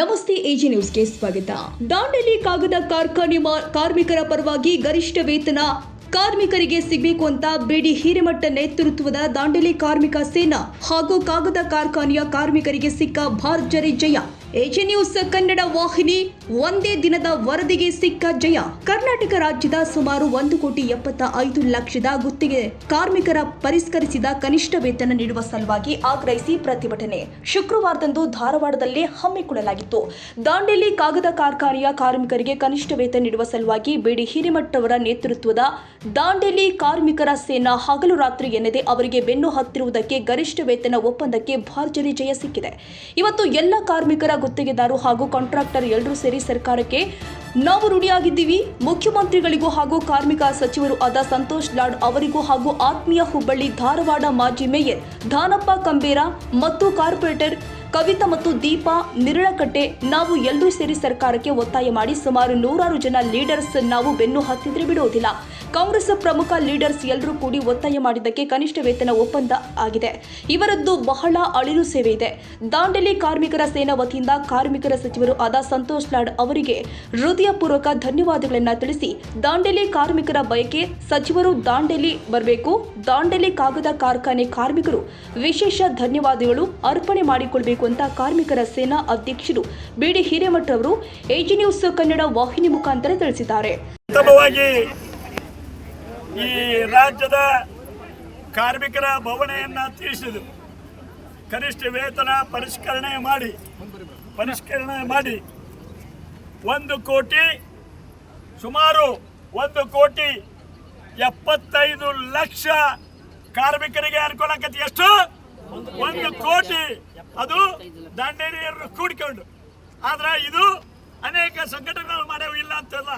ನಮಸ್ತೆ ಎಜಿ ನ್ಯೂಸ್ಗೆ ಸ್ವಾಗತ. ದಾಂಡೇಲಿ ಕಾಗದ ಕಾರ್ಖಾನೆ ಕಾರ್ಮಿಕರ ಪರವಾಗಿ ಗರಿಷ್ಠ ವೇತನ ಕಾರ್ಮಿಕರಿಗೆ ಸಿಗಬೇಕು ಅಂತ ಬಿಡಿ ಹಿರೇಮಠ ನೇತೃತ್ವದ ದಾಂಡೇಲಿ ಕಾರ್ಮಿಕ ಸೇನಾ ಹಾಗೂ ಕಾಗದ ಕಾರ್ಖಾನೆಯ ಕಾರ್ಮಿಕರಿಗೆ ಸಿಕ್ಕ ಭರ್ಜರಿ ಜಯ. ಎಜಿ ನ್ಯೂಸ್ ಕನ್ನಡ ವಾಹಿನಿ ಒಂದೇ ದಿನದ ವರದಿಗೆ ಸಿಕ್ಕ ಜಯ. ಕರ್ನಾಟಕ ರಾಜ್ಯದ ಸುಮಾರು 1,75,00,000 ಗುತ್ತಿಗೆ ಕಾರ್ಮಿಕರ ಪರಿಷ್ಕರಿಸಿದ ಕನಿಷ್ಠ ವೇತನ ನೀಡುವ ಸಲುವಾಗಿ ಆಗ್ರಹಿಸಿ ಪ್ರತಿಭಟನೆ ಶುಕ್ರವಾರದಂದು ಧಾರವಾಡದಲ್ಲಿ ಹಮ್ಮಿಕೊಳ್ಳಲಾಗಿತ್ತು. ದಾಂಡೇಲಿ ಕಾಗದ ಕಾರ್ಖಾನೆಯ ಕಾರ್ಮಿಕರಿಗೆ ಕನಿಷ್ಠ ವೇತನ ನೀಡುವ ಸಲುವಾಗಿ ಬಿಡಿ ಹಿರೇಮಠ ಅವರ ನೇತೃತ್ವದ ದಾಂಡೇಲಿ ಕಾರ್ಮಿಕರ ಸೇನಾ ಹಗಲು ರಾತ್ರಿ ಎನ್ನದೆ ಅವರಿಗೆ ಬೆನ್ನು ಹತ್ತಿರುವುದಕ್ಕೆ ಗರಿಷ್ಠ ವೇತನ ಒಪ್ಪಂದಕ್ಕೆ ಭರ್ಜರಿ ಜಯ ಸಿಕ್ಕಿದೆ. ಇವತ್ತು ಎಲ್ಲ ಕಾರ್ಮಿಕರ ಗುತ್ತಿಗೆದಾರರು ಹಾಗೂ ಕಾಂಟ್ರಾಕ್ಟರ್ ಎಲ್ಲರೂ ಸೇರಿ ಸರ್ಕಾರಕ್ಕೆ ನಾವು ಋಣಿಯಾಗಿದ್ದೀವಿ. ಮುಖ್ಯಮಂತ್ರಿಗಳಿಗೂ ಹಾಗೂ ಕಾರ್ಮಿಕ ಸಚಿವರು ಆದ ಸಂತೋಷ್ ಲಾಡ್ ಅವರಿಗೂ ಹಾಗೂ ಆತ್ಮೀಯ ಹುಬ್ಬಳ್ಳಿ ಧಾರವಾಡ ಮಾಜಿ ಮೇಯರ್ ದಾನಪ್ಪ ಕಂಬೇರ ಮತ್ತು ಕಾರ್ಪೊರೇಟರ್ ಕವಿತಾ ಮತ್ತು ದೀಪಾ ನಿರಳಕಟ್ಟೆ ನಾವು ಎಲ್ಲರೂ ಸೇರಿ ಸರ್ಕಾರಕ್ಕೆ ಒತ್ತಾಯ ಮಾಡಿ ಸುಮಾರು 100 ಜನ ಲೀಡರ್ಸ್ ನಾವು ಬೆನ್ನು ಹತ್ತಿದ್ರೆ ಬಿಡುವುದಿಲ್ಲ. ಕಾಂಗ್ರೆಸ್ ಪ್ರಮುಖ ಲೀಡರ್ಸ್ ಎಲ್ಲರೂ ಕೂಡಿ ಒತ್ತಾಯ ಮಾಡಿದ್ದಕ್ಕೆ ಕನಿಷ್ಠ ವೇತನ ಒಪ್ಪಂದ ಆಗಿದೆ. ಇವರದ್ದು ಬಹಳ ಅಳಿಲು ಸೇವೆ ಇದೆ. ದಾಂಡೇಲಿ ಕಾರ್ಮಿಕರ ಸೇನಾ ವತಿಯಿಂದ ಕಾರ್ಮಿಕರ ಸಚಿವರು ಆದ ಸಂತೋಷ್ ಲಾಡ್ ಅವರಿಗೆ ಹೃದಯಪೂರ್ವಕ ಧನ್ಯವಾದಗಳನ್ನು ತಿಳಿಸಿ, ದಾಂಡೇಲಿ ಕಾರ್ಮಿಕರ ಬಯಕೆ ಸಚಿವರು ದಾಂಡೇಲಿ ಬರಬೇಕು, ದಾಂಡೇಲಿ ಕಾಗದ ಕಾರ್ಖಾನೆ ಕಾರ್ಮಿಕರು ವಿಶೇಷ ಧನ್ಯವಾದಗಳು ಅರ್ಪಣೆ ಮಾಡಿಕೊಳ್ಳಬೇಕು ಅಂತ ಕಾರ್ಮಿಕರ ಸೇನಾ ಅಧ್ಯಕ್ಷರು ಬಿಡಿ ಹಿರೇಮಠ ಅವರು ಎಜಿ ನ್ಯೂಸ್ ಕನ್ನಡ ವಾಹಿನಿ ಮುಖಾಂತರ ತಿಳಿಸಿದ್ದಾರೆ. ಈ ರಾಜ್ಯದ ಕಾರ್ಮಿಕರ ಭವನೆಯನ್ನ ತಿಳಿಸಿದರು. ಕನಿಷ್ಠ ವೇತನ ಪರಿಷ್ಕರಣೆ ಮಾಡಿ 1,75,00,000 ಕಾರ್ಮಿಕರಿಗೆ ಅನುಕೂಲ ಆಕತಿ. ಎಷ್ಟು? 1 ಕೋಟಿ. ಅದು ದಾಂಡೇಲಿಯರು ಕೂಡಿಕೊಂಡು. ಆದ್ರೆ ಇದು ಅನೇಕ ಸಂಘಟನೆಗಳು ಮಾಡ್ಯಾವ, ಇಲ್ಲ ಅಂತಲ್ಲ.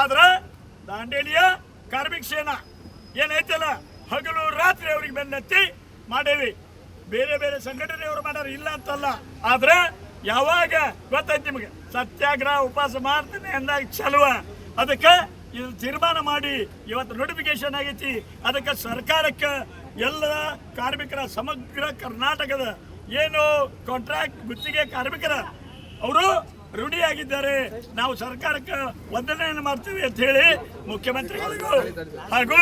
ಆದ್ರೆ ದಾಂಡೇಲಿಯ ಕಾರ್ಮಿಕ ಸೇನಾ ಏನೈತಲ್ಲ, ಹಗಲು ರಾತ್ರಿ ಅವ್ರಿಗೆ ಬೆನ್ನತ್ತಿ ಮಾಡೇವಿ. ಬೇರೆ ಬೇರೆ ಸಂಘಟನೆಯವರು ಮಾಡ್ಯಾರ, ಇಲ್ಲ ಅಂತಲ್ಲ. ಆದ್ರೆ ಯಾವಾಗ ಗೊತ್ತೈತಿ ನಿಮಗೆ, ಸತ್ಯಾಗ್ರಹ ಉಪವಾಸ ಮಾಡ್ತೀನಿ ಅಂದಾಗ ಚಲುವ ಅದಕ್ಕೆ ಇದು ತೀರ್ಮಾನ ಮಾಡಿ ಇವತ್ತು ನೋಟಿಫಿಕೇಶನ್ ಆಗೈತಿ. ಅದಕ್ಕೆ ಸರ್ಕಾರಕ್ಕೆ ಎಲ್ಲ ಕಾರ್ಮಿಕರ ಸಮಗ್ರ ಕರ್ನಾಟಕದ ಏನು ಕಾಂಟ್ರಾಕ್ಟ್ ಗುತ್ತಿಗೆ ಕಾರ್ಮಿಕರ ಅವರು ಋಣಿಯಾಗಿದ್ದಾರೆ. ನಾವು ಸರ್ಕಾರಕ್ಕೆ ವಂದನೆಯನ್ನು ಮಾಡ್ತೀವಿ ಅಂತ ಹೇಳಿ ಮುಖ್ಯಮಂತ್ರಿಗಳಿಗೂ ಹಾಗೂ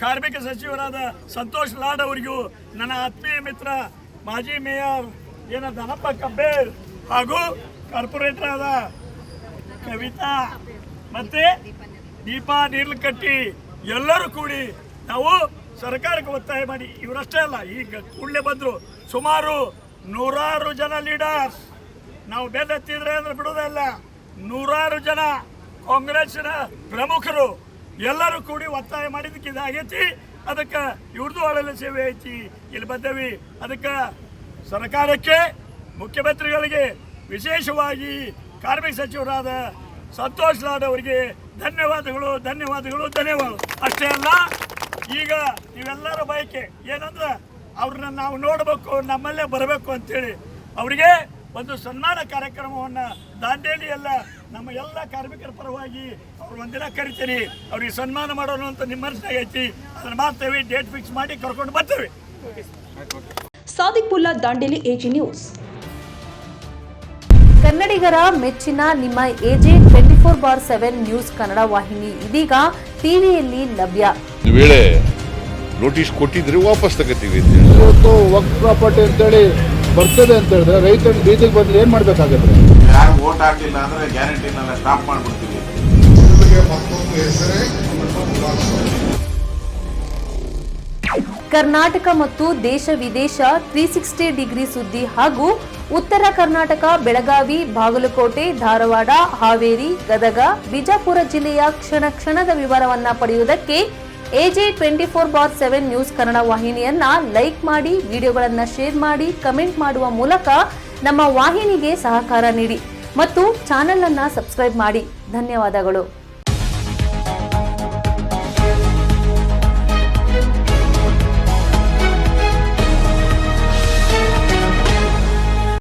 ಕಾರ್ಮಿಕ ಸಚಿವರಾದ ಸಂತೋಷ್ ಲಾಡ್ ಅವರಿಗೂ, ನನ್ನ ಆತ್ಮೀಯ ಮಿತ್ರ ಮಾಜಿ ಮೇಯರ್ ದಾನಪ್ಪ ಕಂಬೇರ್ ಹಾಗೂ ಕಾರ್ಪೊರೇಟರ್ ಆದ ಕವಿತಾ ಮತ್ತೆ ದೀಪಾ ನೀರ್ಲಕಟ್ಟಿ ಎಲ್ಲರೂ ಕೂಡಿ ನಾವು ಸರ್ಕಾರಕ್ಕೆ ಒತ್ತಾಯ ಮಾಡಿ, ಇವರಷ್ಟೇ ಅಲ್ಲ, ಈಗ ಕೂಡಲೇ ಬಂದರು ಸುಮಾರು 100 ಜನ ಲೀಡರ್ಸ್ ನಾವು ಬೆನ್ನತ್ತಿದ್ರೆ ಅಂದ್ರೆ ಬಿಡೋದಲ್ಲ. 100 ಜನ ಕಾಂಗ್ರೆಸ್ನ ಪ್ರಮುಖರು ಎಲ್ಲರೂ ಕೂಡಿ ಒತ್ತಾಯ ಮಾಡಿದ್ದಕ್ಕೆ ಇದಾಗೈತಿ. ಅದಕ್ಕೆ ಇವ್ರದ್ದು ಒಳ್ಳೆ ಸೇವೆ ಐತಿ, ಇಲ್ಲಿ ಬಂದೇವಿ. ಅದಕ್ಕೆ ಸರ್ಕಾರಕ್ಕೆ, ಮುಖ್ಯಮಂತ್ರಿಗಳಿಗೆ, ವಿಶೇಷವಾಗಿ ಕಾರ್ಮಿಕ ಸಚಿವರಾದ ಸಂತೋಷ್ ಲಾಡ್ ಅವರಿಗೆ ಧನ್ಯವಾದಗಳು. ಅಷ್ಟೇ ಅಲ್ಲ, ಈಗ ನೀವೆಲ್ಲರ ಬಯಕೆ ಏನಂದ್ರೆ ಅವ್ರನ್ನ ನಾವು ನೋಡಬೇಕು, ನಮ್ಮಲ್ಲೇ ಬರಬೇಕು ಅಂತೇಳಿ ಅವರಿಗೆ ಒಂದು ಸನ್ಮಾನ ಕಾರ್ಯಕ್ರಮವನ್ನು ದಾಂಡೇಲಿ ಎಲ್ಲ ನಮ್ಮ ಎಲ್ಲ ಕಾರ್ಮಿಕರ ಪರವಾಗಿ ಅವ್ರು ಒಂದಿನ ಕರಿತೀರಿ, ಅವ್ರಿಗೆ ಸನ್ಮಾನ ಮಾಡೋಣ ಅಂತ ನಿಮ್ಮ ಮನಸ್ಸಿನಾಗ ಐತಿ. ಅದನ್ನು ಮಾಡ್ತೇವೆ, ಡೇಟ್ ಫಿಕ್ಸ್ ಮಾಡಿ ಕರ್ಕೊಂಡು ಬರ್ತೇವೆ. Sadiq Pulla, Dandeli, AG news. ಕನ್ನಡಿಗರ ಮೆಚ್ಚಿನ ನಿಮ್ಮ ಎಜೆ 24/7 ನ್ಯೂಸ್ ಕನ್ನಡ ವಾಹಿನಿ ಇದೀಗ ಟಿವಿಯಲ್ಲಿ ಲಭ್ಯ. ವೇಳೆ ನೋಟಿಸ್ ಕೊಟ್ಟಿದ್ರೆ ವಾಪಸ್ ತಗೋತೀವಿ. ಇವತ್ತು ವಕ್ಫ್ ಪ್ರಾಪರ್ಟಿ ಅಂತೇಳಿ ಬರ್ತದೆ ಅಂತ ಹೇಳಿದ್ರೆ ರೈತರ ಬೀದಿಗೆ ಬಂದು ಏನ್ ಮಾಡ್ಬೇಕಾಗತ್ತೆ? ಯಾರು ವೋಟ್ ಹಾಕಿಲ್ಲ ಅಂದ್ರೆ ಗ್ಯಾರಂಟಿನೆಲ್ಲ ಸ್ಟಾಪ್ ಮಾಡ್ಬಿಡ್ತೀವಿ. ಕರ್ನಾಟಕ ಮತ್ತು ದೇಶ ವಿದೇಶ 360 ಡಿಗ್ರಿ ಸುದ್ದಿ ಹಾಗೂ ಉತ್ತರ ಕರ್ನಾಟಕ, ಬೆಳಗಾವಿ, ಬಾಗಲಕೋಟೆ, ಧಾರವಾಡ, ಹಾವೇರಿ, ಗದಗ, ಬಿಜಾಪುರ ಜಿಲ್ಲೆಯ ಕ್ಷಣದ ವಿವರವನ್ನ ಪಡೆಯುವುದಕ್ಕೆ ಎಜೆ 24/7 ನ್ಯೂಸ್ ಕನ್ನಡ ವಾಹಿನಿಯನ್ನ ಲೈಕ್ ಮಾಡಿ, ವಿಡಿಯೋಗಳನ್ನ ಶೇರ್ ಮಾಡಿ, ಕಮೆಂಟ್ ಮಾಡುವ ಮೂಲಕ ನಮ್ಮ ವಾಹಿನಿಗೆ ಸಹಕಾರ ನೀಡಿ ಮತ್ತು ಚಾನೆಲ್ ಅನ್ನ ಸಬ್ಸ್ಕ್ರೈಬ್ ಮಾಡಿ. ಧನ್ಯವಾದಗಳು.